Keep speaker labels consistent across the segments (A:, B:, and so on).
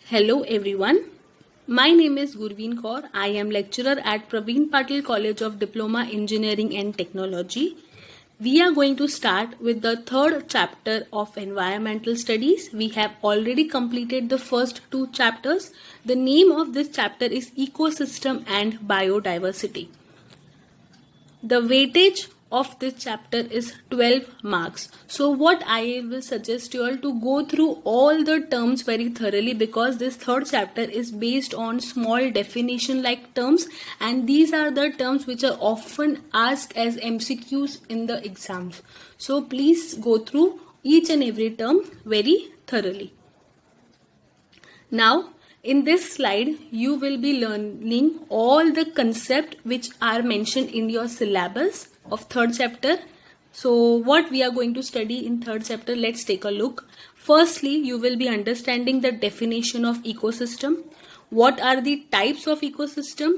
A: Hello everyone. My name is Gurveen Kaur. I am lecturer at Praveen Patil College of Diploma Engineering and Technology. We are going to start with the third chapter of environmental studies. We have already completed the first two chapters. The name of this chapter is Ecosystem and Biodiversity. The weightage of this chapter is 12 marks. So what I will suggest you all to go through all the terms very thoroughly, because this third chapter is based on small definition like terms, and these are the terms which are often asked as MCQs in the exams. So please go through each and every term very thoroughly. Now in this slide, you will be learning all the concepts which are mentioned in your syllabus of third chapter. So what we are going to study in third chapter, let's take a look. Firstly, you will be understanding the definition of ecosystem. What are the types of ecosystem?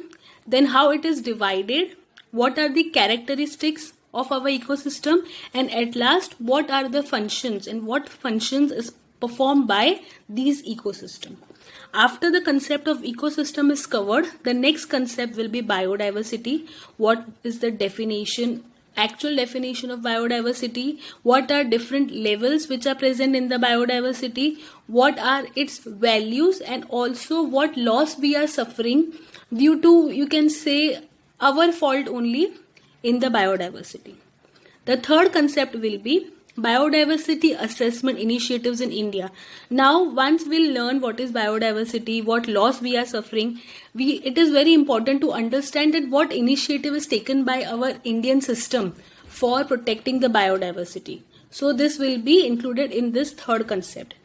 A: Then how it is divided? What are the characteristics of our ecosystem? And at last, what are the functions and what functions is performed by these ecosystems? After the concept of ecosystem is covered, the next concept will be biodiversity. What is the definition, actual definition of biodiversity? What are different levels which are present in the biodiversity? What are its values, and also what loss we are suffering due to, you can say, our fault only in the biodiversity. The third concept will be biodiversity assessment initiatives in India. Now once we'll learn what is biodiversity, what loss we are suffering, it is very important to understand that what initiative is taken by our Indian system for protecting the biodiversity. So this will be included in this third concept.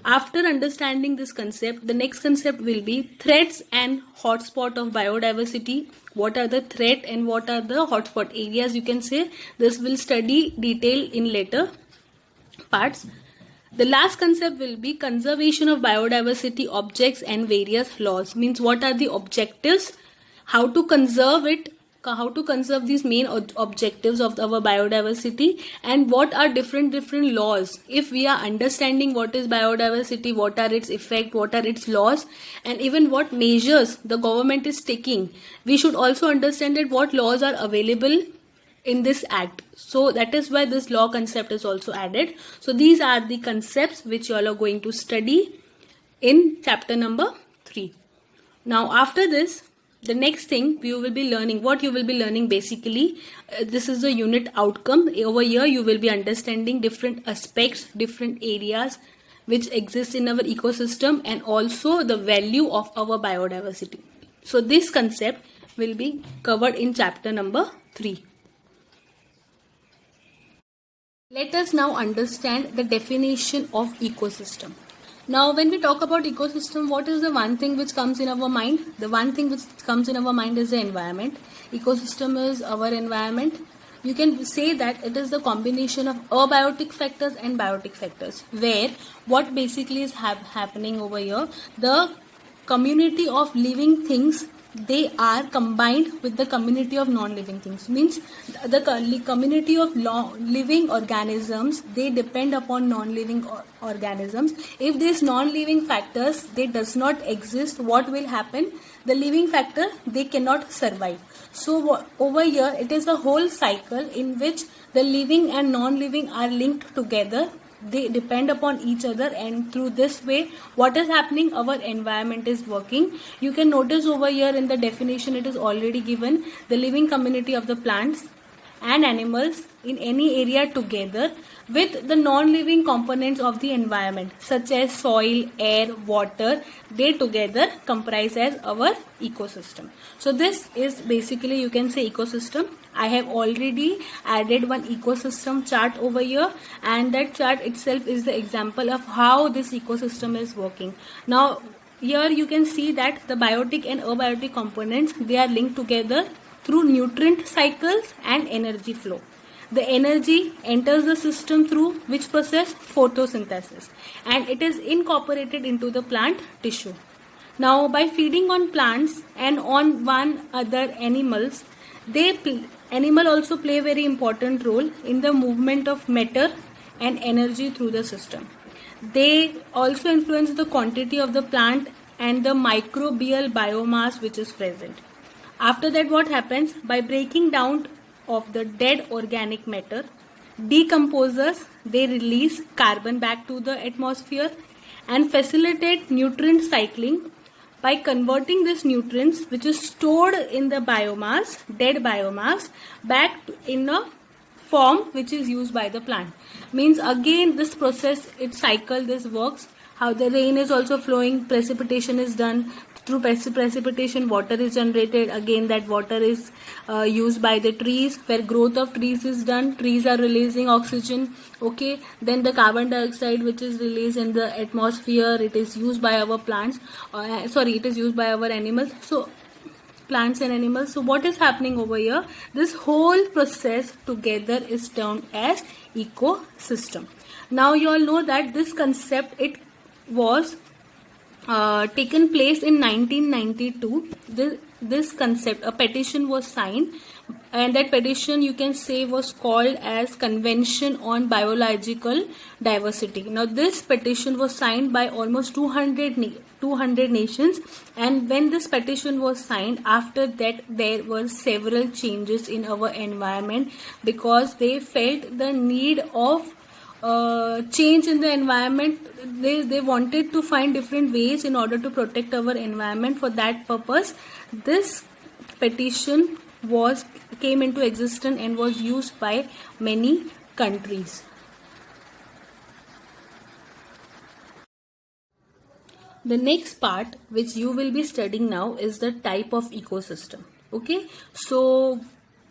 A: After understanding this concept, the next concept will be threats and hotspot of biodiversity. What are the threat and what are the hotspot areas, you can say. This will study detail in later parts. The last concept will be conservation of biodiversity objects and various laws. Means what are the objectives, how to conserve it, how to conserve these main objectives of our biodiversity, and what are different laws. If we are understanding what is biodiversity, what are its effects, what are its laws, and even what measures the government is taking, we should also understand that what laws are available in this act. So that is why this law concept is also added. So these are the concepts which you all are going to study in chapter number 3. Now after this, the next thing you will be learning, what you will be learning basically, this is the unit outcome. Over here you will be understanding different aspects, different areas which exist in our ecosystem, and also the value of our biodiversity. So this concept will be covered in chapter number 3. Let us now understand the definition of ecosystem. Now when we talk about ecosystem, what is the one thing which comes in our mind? The one thing which comes in our mind is the environment. Ecosystem is our environment. You can say that it is the combination of abiotic factors and biotic factors, where what basically is happening over here, the community of living things, they are combined with the community of non-living things. Means the community of living organisms, they depend upon non-living organisms. If these non-living factors, they does not exist, what will happen? The living factor, they cannot survive. So over here it is a whole cycle in which the living and non-living are linked together. They depend upon each other, and through this way what is happening, our environment is working. You can notice over here in the definition it is already given, the living community of the plants and animals in any area together with the non-living components of the environment such as soil, air, water, they together comprise as our ecosystem. So this is basically, you can say, ecosystem. I have already added one ecosystem chart over here, and that chart itself is the example of how this ecosystem is working. Now here you can see that the biotic and abiotic components, they are linked together through nutrient cycles and energy flow. The energy enters the system through which process? Photosynthesis, and it is incorporated into the plant tissue. Now by feeding on plants and on one other animals, animal also play a very important role in the movement of matter and energy through the system. They also influence the quantity of the plant and the microbial biomass which is present. After that, what happens? By breaking down of the dead organic matter, decomposers, they release carbon back to the atmosphere and facilitate nutrient cycling by converting these nutrients which is stored in the biomass, dead biomass, back in a form which is used by the plant. Means again this process, it cycle, this works. How the rain is also flowing, precipitation is done. Through precipitation, water is generated. Again, that water is used by the trees, where growth of trees is done. Trees are releasing oxygen. Okay, then the carbon dioxide which is released in the atmosphere, it is used by our plants. It is used by our animals. So plants and animals. So what is happening over here? This whole process together is termed as ecosystem. Now you all know that this concept, it was taken place in 1992. This concept, a petition was signed, and that petition you can say was called as Convention on Biological Diversity. Now this petition was signed by almost 200 nations, and when this petition was signed, after that there were several changes in our environment, because they felt the need of change in the environment. They wanted to find different ways in order to protect our environment. For that purpose, this petition came into existence and was used by many countries. The next part which you will be studying now is the type of ecosystem. Okay, so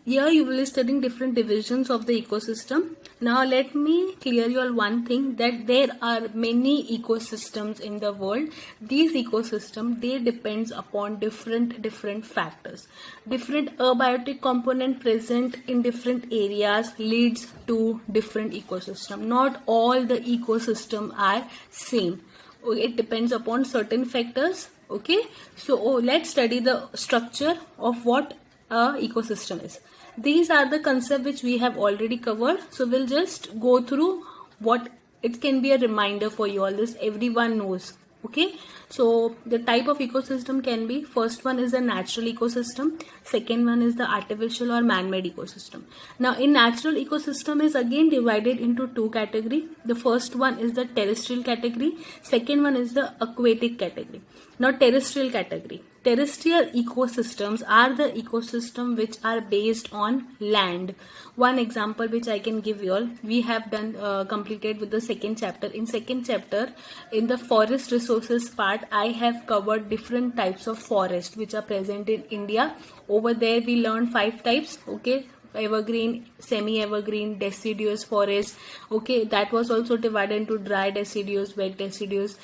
A: here you will be studying different divisions of the ecosystem. Now let me clear you all one thing, that there are many ecosystems in the world. These ecosystems, they depends upon different factors. Different abiotic component present in different areas leads to different ecosystem. Not all the ecosystem are same. It depends upon certain factors. Okay, so let's study the structure of what a ecosystem is. These are the concepts which we have already covered, so we'll just go through what it can be a reminder for you all. This everyone knows. Okay, so the type of ecosystem can be, first one is the natural ecosystem, second one is the artificial or man-made ecosystem. Now in natural ecosystem is again divided into two categories. The first one is the terrestrial category, second one is the aquatic category. Now terrestrial category. Terrestrial ecosystems are the ecosystem which are based on land. One example which I can give you all, we have done completed with the second chapter. In second chapter, in the forest resources part, I have covered different types of forest which are present in India. Over there we learned 5 types. Okay, evergreen, semi-evergreen, deciduous forest. Okay, that was also divided into dry deciduous, wet deciduous,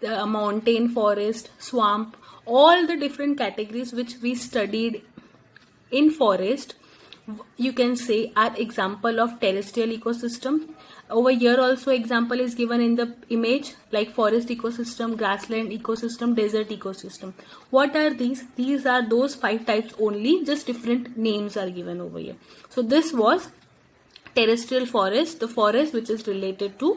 A: mountain forest, swamp. All the different categories which we studied in forest, you can say, are example of terrestrial ecosystem. Over here also example is given in the image, like forest ecosystem, grassland ecosystem, desert ecosystem. What are these? These are those 5 types only, just different names are given over here. So this was terrestrial forest, the forest which is related to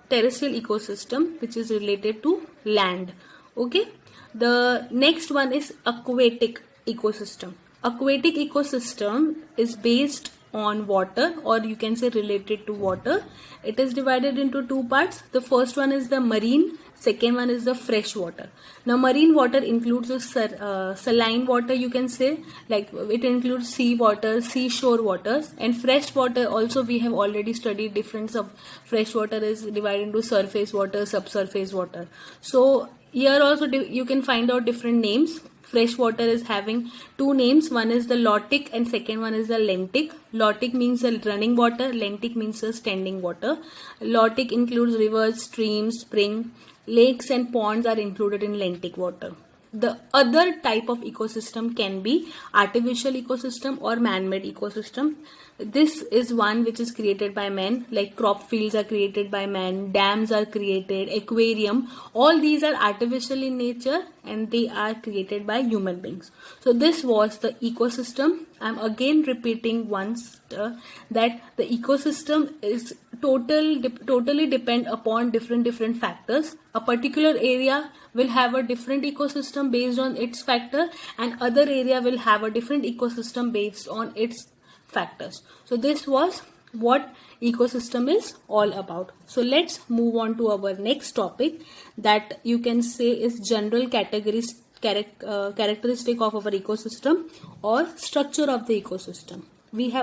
A: terrestrial ecosystem, which is related to land. Okay, the next one is aquatic ecosystem. Aquatic ecosystem is based on water, or you can say related to water. It is divided into 2 parts. The first one is the marine, second one is the fresh water. Now marine water includes the saline water, you can say, like it includes sea water, seashore waters, and fresh water also we have already studied. Difference of fresh water is divided into surface water, subsurface water. So here also you can find out different names. Fresh water is having 2 names. One is the lotic and second one is the lentic. Lotic means the running water, lentic means the standing water. Lotic includes rivers, streams, spring, lakes and ponds are included in lentic water. The other type of ecosystem can be artificial ecosystem or man-made ecosystem. This is one which is created by man, like crop fields are created by man, dams are created, aquarium, all these are artificial in nature and they are created by human beings. So this was the ecosystem. I'm again repeating once that the ecosystem is totally depend upon different factors. A particular area will have a different ecosystem based on its factor, and other area will have a different ecosystem based on its factors. So this was what ecosystem is all about. So let's move on to our next topic, that you can say is general categories characteristic of our ecosystem or structure of the ecosystem. We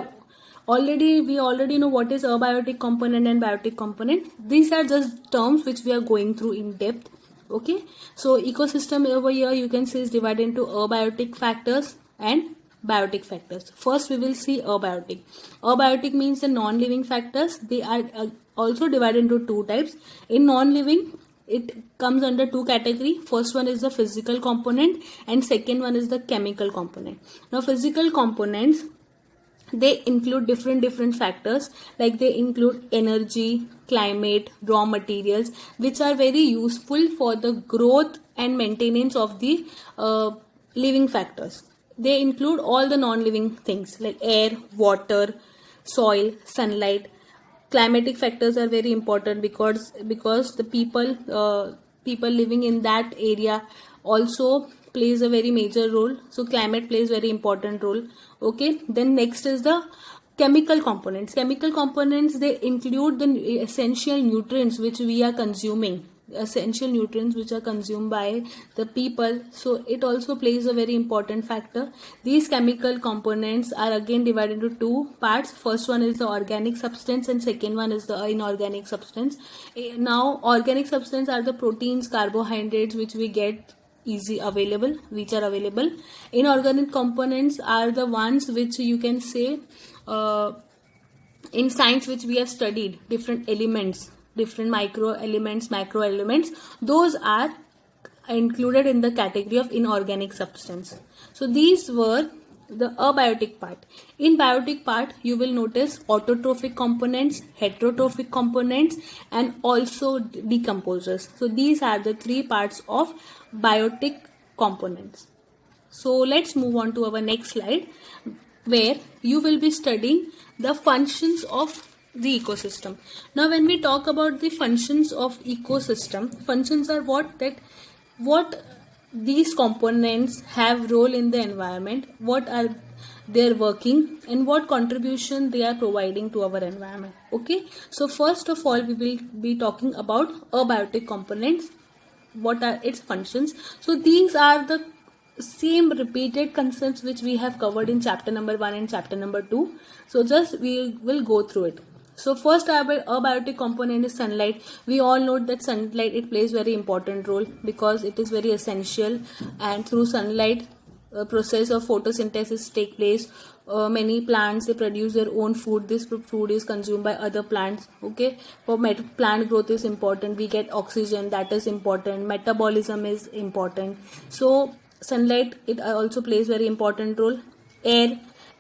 A: already know what is abiotic component and biotic component. These are just terms which we are going through in depth. Okay, so ecosystem over here you can see is divided into abiotic factors and biotic factors. First we will see abiotic. Abiotic means the non-living factors. They are also divided into two types. In non-living, it comes under two categories. First one is the physical component and second one is the chemical component. Now physical components, they include different factors, like they include energy, climate, raw materials, which are very useful for the growth and maintenance of the living factors. They include all the non-living things like air, water, soil, sunlight. Climatic factors are very important because the people living in that area also plays a very major role. So climate plays very important role. Okay, then next is the chemical components. Chemical components, they include the essential nutrients which we are consuming, essential nutrients which are consumed by the people. So it also plays a very important factor. These chemical components are again divided into two parts. First one is the organic substance and second one is the inorganic substance. Now organic substance are the proteins, carbohydrates which we get which are available. Inorganic components are the ones which you can say in science which we have studied, different elements, different micro elements, macro elements, those are included in the category of inorganic substance. So these were the abiotic part. In biotic part, you will notice autotrophic components, heterotrophic components, and also decomposers. So these are the three parts of biotic components. So let's move on to our next slide, where you will be studying the functions of the ecosystem. Now when we talk about the functions of ecosystem, functions are what these components have role in the environment, what are their working, and what contribution they are providing to our environment. Okay, so first of all we will be talking about abiotic components, what are its functions. So these are the same repeated concepts which we have covered in chapter number 1 and chapter number 2. So just we will go through it. So first abiotic component is sunlight. We all know that sunlight, it plays very important role because it is very essential, and through sunlight process of photosynthesis take place. Many plants, they produce their own food. This food is consumed by other plants. Okay, for plant growth is important. We get oxygen, that is important. Metabolism is important. So sunlight, it also plays very important role.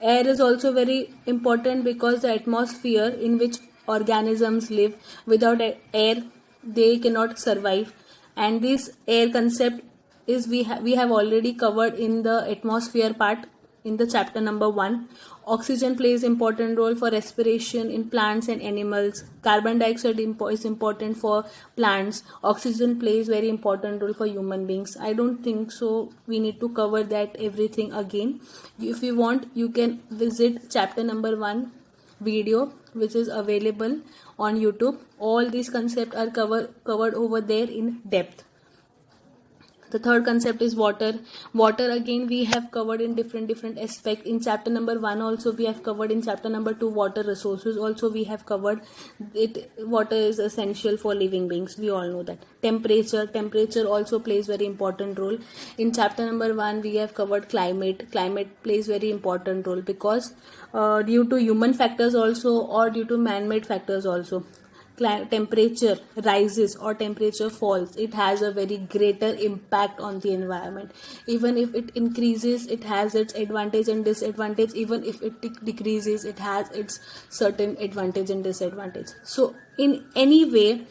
A: Air is also very important because the atmosphere in which organisms live, without air they cannot survive, and this air concept is we have already covered in the atmosphere part in the chapter number 1. Oxygen plays important role for respiration in plants and animals. Carbon dioxide is important for plants. Oxygen plays very important role for human beings. I don't think so we need to cover that everything again. If you want, you can visit chapter number 1 video which is available on YouTube. All these concepts are covered over there in depth. The third concept is water. Water again we have covered in different aspects. In chapter number 1 also we have covered. In chapter number 2 water resources also we have covered. Water is essential for living beings. We all know that. Temperature also plays very important role. In chapter number 1 we have covered climate. Climate plays very important role because due to human factors also or due to man-made factors also, temperature rises or temperature falls, it has a very greater impact on the environment. Even if it increases, it has its advantage and disadvantage. Even if it decreases, it has its certain advantage and disadvantage. So in any way,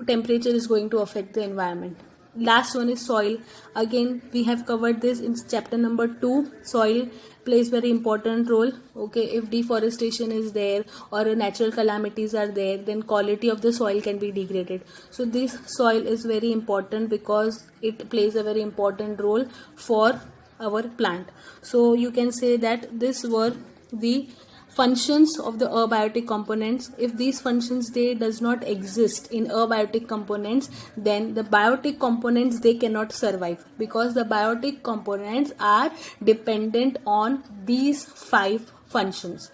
A: temperature is going to affect the environment. Last one is soil. Again, we have covered this in chapter number 2. Soil plays very important role. Okay, if deforestation is there or natural calamities are there, then quality of the soil can be degraded. So this soil is very important because it plays a very important role for our plant. So you can say that this were the functions of the abiotic components. If these functions they does not exist in abiotic components, then the biotic components they cannot survive, because the biotic components are dependent on these 5 functions,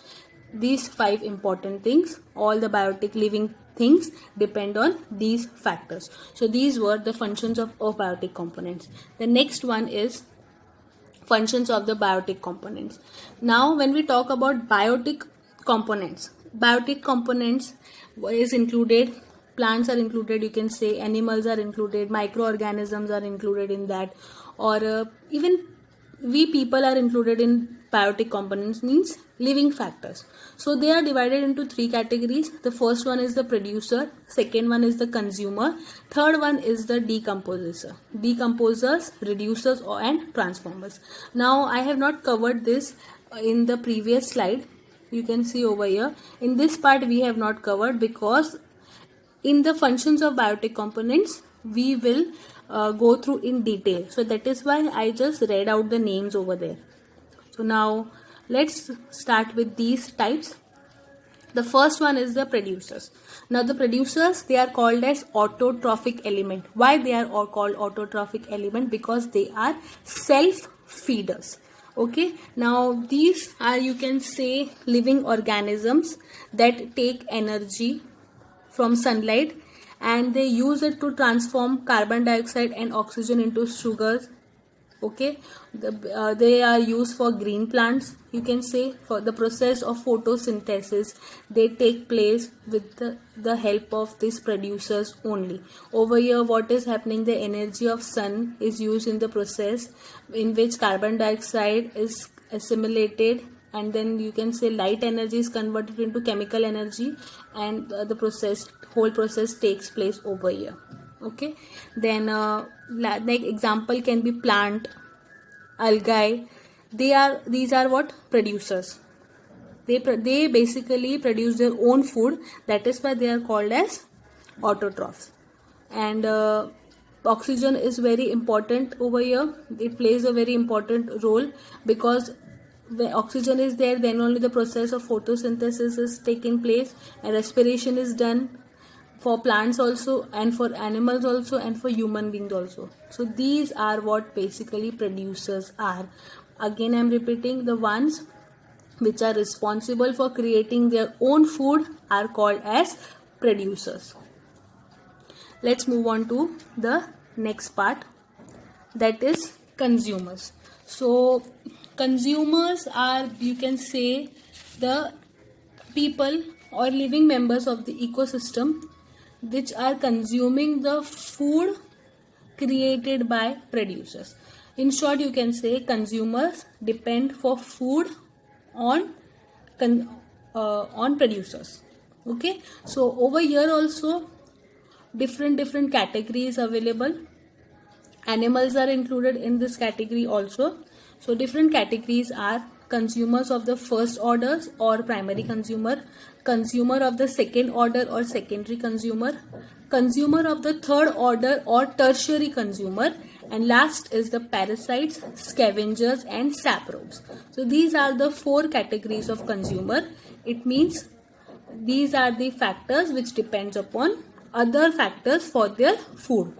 A: these 5 important things. All the biotic living things depend on these factors. So these were the functions of abiotic components. The next one is functions of the biotic components. Now when we talk about biotic components is included, plants are included, you can say animals are included, microorganisms are included in that, or even we people are included in biotic components, means living factors. So they are divided into 3 categories. The first one is the producer, second one is the consumer, third one is the decomposers, reducers and transformers. Now I have not covered this in the previous slide. You can see over here in this part we have not covered, because in the functions of biotic components we will go through in detail. So that is why I just read out the names over there. So now let's start with these types. The first one is the producers. Now the producers, they are called as autotrophic element. Why they are all called autotrophic element? Because they are self feeders. Okay, now these are, you can say, living organisms that take energy from sunlight and they use it to transform carbon dioxide and oxygen into sugars. Okay, they are used for green plants, you can say, for the process of photosynthesis. They take place with the help of these producers only. Over here what is happening, the energy of sun is used in the process in which carbon dioxide is assimilated, and then you can say light energy is converted into chemical energy, and the whole process takes place over here. Okay, then like example can be plant, algae. These are what? Producers. They basically produce their own food. That is why they are called as autotrophs. And oxygen is very important over here. It plays a very important role, because when oxygen is there, then only the process of photosynthesis is taking place and respiration is done, for plants also, and for animals also, and for human beings also. So these are what basically producers are. Again I am repeating, the ones which are responsible for creating their own food are called as producers. Let's move on to the next part, that is consumers. So consumers are, you can say, the people or living members of the ecosystem which are consuming the food created by producers. In short, you can say consumers depend for food on producers. Okay, so over here also different categories available. Animals are included in this category also. So different categories are consumers of the first orders or primary consumer, consumer of the second order or secondary consumer, consumer of the third order or tertiary consumer, and last is the parasites, scavengers and saprobes. So these are the 4 categories of consumer. It means these are the factors which depends upon other factors for their food.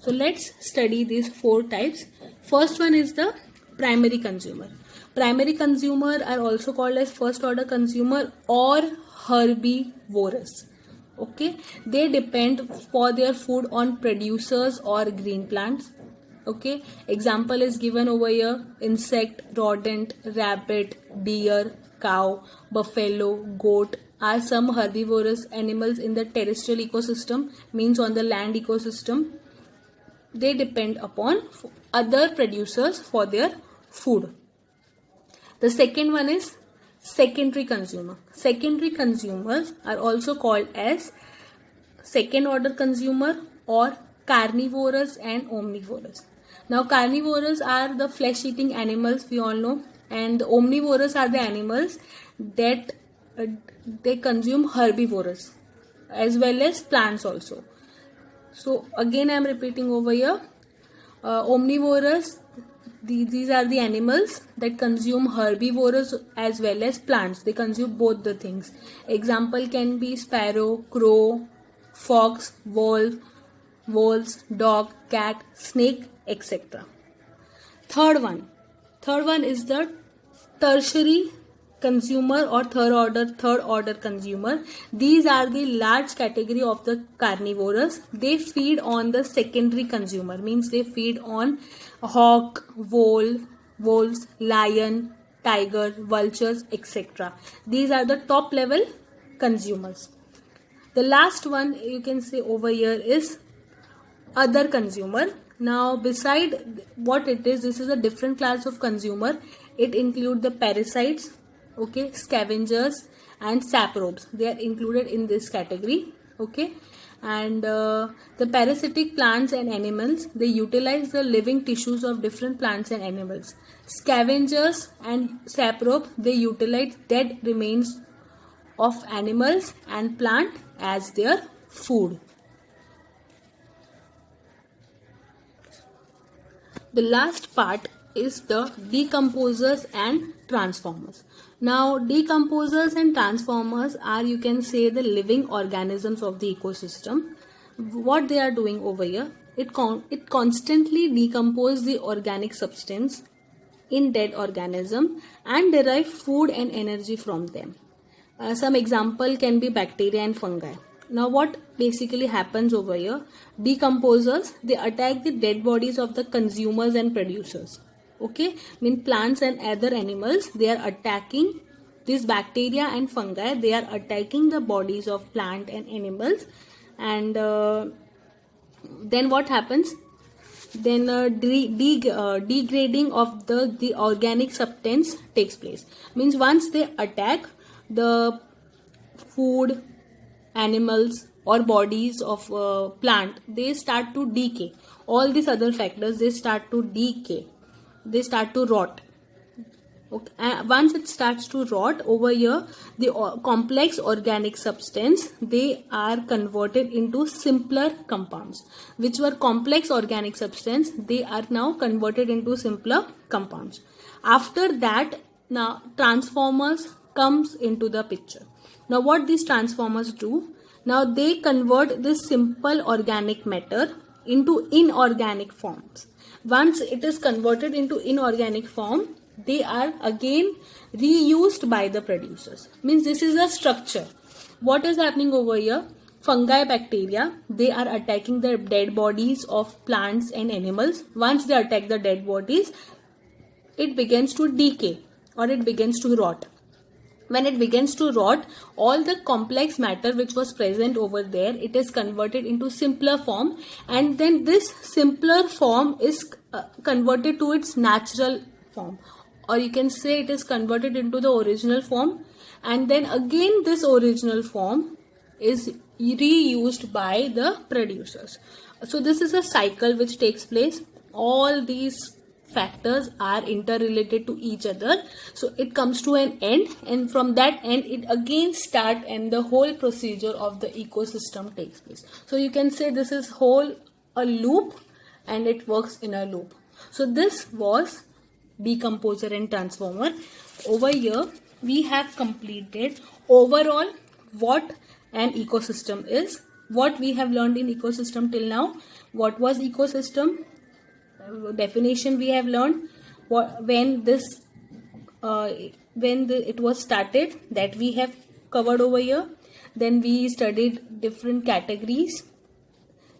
A: So let's study these 4 types. First one is the primary consumer. Primary consumer are also called as first order consumer or herbivorous. Okay, they depend for their food on producers or green plants. Okay, example is given over here: insect, rodent, rabbit, deer, cow, buffalo, goat are some herbivorous animals in the terrestrial ecosystem, means on the land ecosystem. They depend upon other producers for their food. The second one is secondary consumer. Secondary consumers are also called as second order consumer or carnivorous and omnivorous. Now carnivorous are the flesh eating animals, we all know, and the omnivorous are the animals that they consume herbivorous as well as plants also. So again I am repeating over here, omnivorous, these are the animals that consume herbivorous as well as plants. They consume both the things. Example can be sparrow, crow, fox, wolves, dog, cat, snake, etc. Third one is the tertiary consumer or third order consumer. These are the large category of the carnivorous. They feed on the secondary consumer, means they feed on hawk, wolves, lion, tiger, vultures, etc. These are the top level consumers. The last one you can say over here is other consumer. Now beside what it is, this is a different class of consumer. It includes the parasites, okay, scavengers and saprobes. They are included in this category, okay. And the parasitic plants and animals, they utilize the living tissues of different plants and animals. Scavengers and saprobe, they utilize dead remains of animals and plant as their food. The last part is the decomposers and transformers. Now decomposers and transformers are, you can say, the living organisms of the ecosystem. What they are doing over here, it constantly decomposes the organic substance in dead organism and derive food and energy from them. Some example can be bacteria and fungi. Now what basically happens over here, decomposers, they attack the dead bodies of the consumers and producers, okay, mean plants and other animals. They are attacking these bacteria and fungi, they are attacking the bodies of plant and animals, and then what happens, then degrading of the organic substance takes place. Means once they attack the food, animals or bodies of plant, they start to decay. All these other factors, they start to decay, they start to rot, okay. And once it starts to rot over here, the complex organic substance, they are converted into simpler compounds, which were complex organic substance, they are now converted into simpler compounds. After that, now transformers comes into the picture. Now what these transformers do, now they convert this simple organic matter into inorganic forms. Once it is converted into inorganic form, they are again reused by the producers. Means this is a structure. What is happening over here? Fungi, bacteria, they are attacking the dead bodies of plants and animals. Once they attack the dead bodies, it begins to decay or it begins to rot. When it begins to rot, all the complex matter which was present over there, it is converted into simpler form, and then this simpler form is converted to its natural form, or you can say it is converted into the original form, and then again this original form is reused by the producers. So this is a cycle which takes place. All these factors are interrelated to each other, so it comes to an end, and from that end it again start, and the whole procedure of the ecosystem takes place. So you can say this is whole a loop, and it works in a loop. So this was decomposer and transformer. Over here we have completed overall what an ecosystem is, what we have learned in ecosystem till now. What was ecosystem? Definition we have learned. When it was started, that we have covered over here. Then we studied different categories,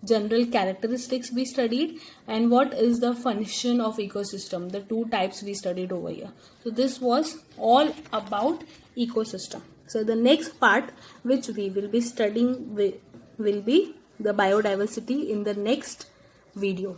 A: general characteristics we studied, and what is the function of ecosystem, the two types we studied over here. So this was all about ecosystem. So the next part which we will be studying will be the biodiversity in the next video.